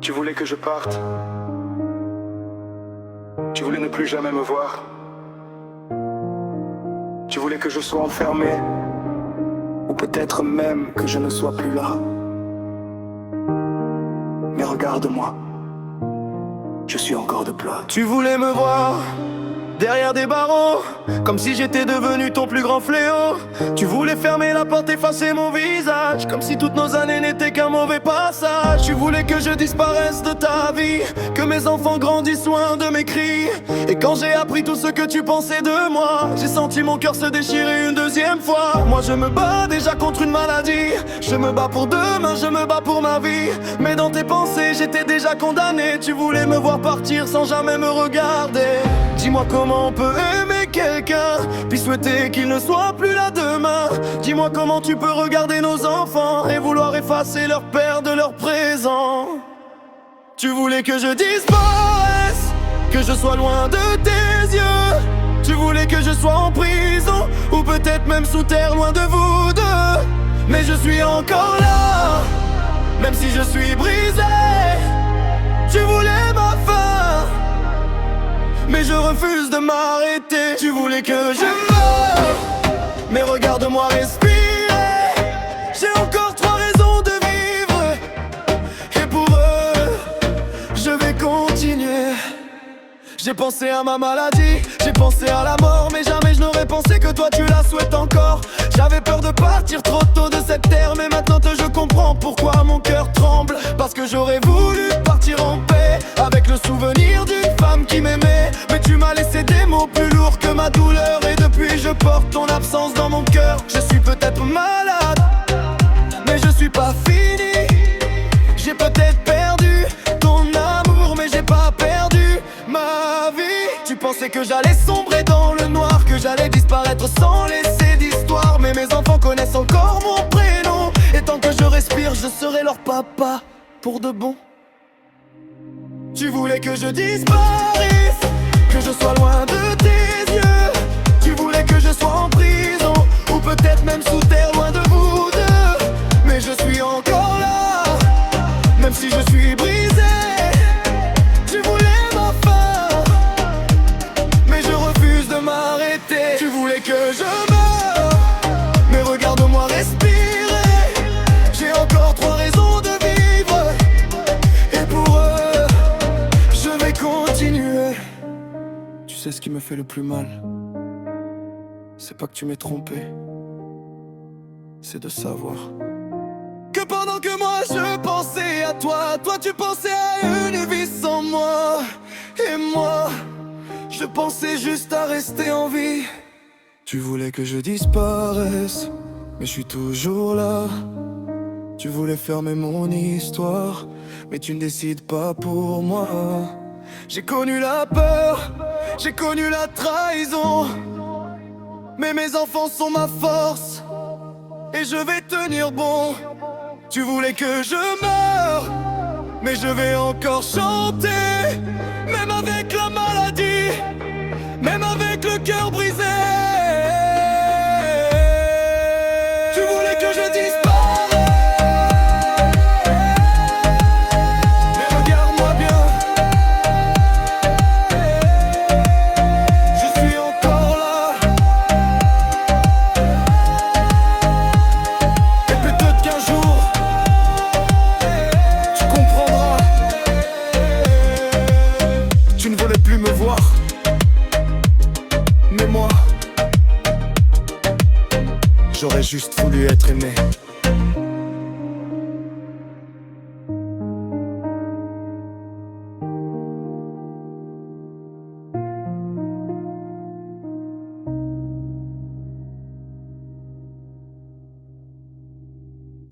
Tu voulais que je parte. Tu voulais ne plus jamais me voir. Tu voulais que je sois enfermé. Ou peut-être même que je ne sois plus là. Mais regarde-moi, je suis encore de plat. Tu voulais me voir derrière des barreaux, comme si j'étais devenu ton plus grand fléau. Tu voulais fermer la porte, effacer mon visage, comme si toutes nos années n'étaient qu'un mauvais passage. Tu voulais que je disparaisse de ta vie, que mes enfants grandissent loin de mes cris. Et quand j'ai appris tout ce que tu pensais de moi, j'ai senti mon cœur se déchirer une deuxième fois. Moi je me bats déjà contre une maladie, je me bats pour demain, je me bats pour ma vie. Mais dans tes pensées j'étais déjà condamné. Tu voulais me voir partir sans jamais me regarder. Dis-moi comment on peut aimer quelqu'un, puis souhaiter qu'il ne soit plus là demain. Dis-moi comment tu peux regarder nos enfants et vouloir effacer leur père de leur présent. Tu voulais que je disparaisse, que je sois loin de tes yeux. Tu voulais que je sois en prison, ou peut-être même sous terre loin de vous deux. Mais je suis encore là, même si je suis brisé. Tu voulais ma fin, mais je refuse de m'arrêter. Tu voulais que je meure, mais regarde-moi respirer. J'ai encore 3 raisons de vivre, et pour eux, je vais continuer. J'ai pensé à ma maladie, j'ai pensé à la mort, mais jamais je n'aurais pensé que toi tu la souhaites encore. J'avais peur de partir trop tôt de cette terre, mais maintenant je comprends pourquoi mon cœur tremble. Parce que j'aurais voulu partir en paix, avec le souvenir d'une femme qui m'aimait. Mais tu m'as laissé des mots plus lourds que ma douleur, et depuis je porte ton absence dans mon cœur. Je suis peut-être malade, mais je suis pas fini. J'ai peut-être perdu ton amour, mais j'ai pas perdu ma vie. Tu pensais que j'allais sombrer dans le noir, que j'allais disparaître sans laisser d'histoire. Mais mes enfants connaissent encore mon prénom, et tant que je respire, je serai leur papa pour de bon. Tu voulais que je disparaisse, que je sois loin de tes yeux. Tu voulais que je sois en prison, ou peut-être même sous terre loin de vous deux. Mais je suis encore là, même si je suis brisé. Tu voulais ma fin, mais je refuse de m'arrêter. Tu voulais que je meure, mais regarde-moi respirer. J'ai encore 3 raisons de vivre, et pour eux, je vais continuer. Tu sais ce qui me fait le plus mal, c'est pas que tu m'aies trompé, c'est de savoir que pendant que moi je pensais à toi, toi tu pensais à une vie sans moi. Et moi, je pensais juste à rester en vie. Tu voulais que je disparaisse, mais je suis toujours là. Tu voulais fermer mon histoire, mais tu ne décides pas pour moi. J'ai connu la peur, j'ai connu la trahison, mais mes enfants sont ma force, et je vais tenir bon. Tu voulais que je meure, mais je vais encore chanter. Même avec la maladie, même avec le cœur brisé. Tu voulais que je disparaisse, mais regarde-moi bien, je suis encore là. Et peut-être qu'un jour tu comprendras. Tu ne voulais plus me voir, mais moi, j'aurais juste voulu être aimé.